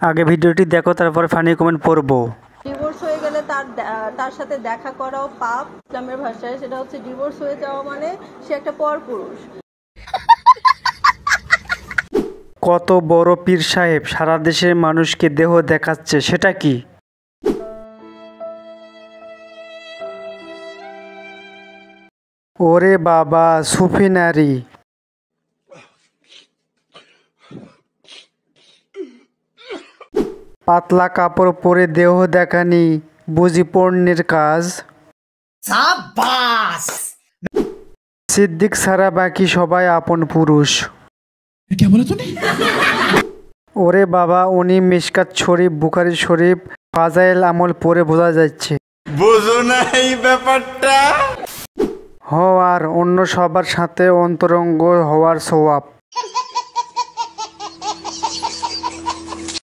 আগে ভিডিওটি দেখো, তারপরে ফানি কমেন্ট পড়বো। ডিভোর্স হয়ে গেলে তার সাথে দেখা করাও পাপ। ইসলামের ভাষায় সেটা হচ্ছে ডিভোর্স হয়ে যাওয়া মানে সে একটা পরপুরুষ। কত বড় পীর সাহেব সারা দেশের মানুষকে দেহ দেখাচ্ছে, সেটা কি? ওরে বাবা, সুফি নারী। পাতলা কাপড় পরে দেহ দেখানি বুঝি পণ্যের কাজ? সিদ্দিক ছাড়া বাকি সবাই আপন পুরুষ। ওরে বাবা, উনি মিশকাত শরীফ, বুখারী শরীফ, ফাজাইল আমল পড়ে বোঝা যাচ্ছে। বুঝো না এই ব্যাপারটা। হওয়ার অন্য সবার সাথে অন্তরঙ্গ হওয়ার সওয়াব।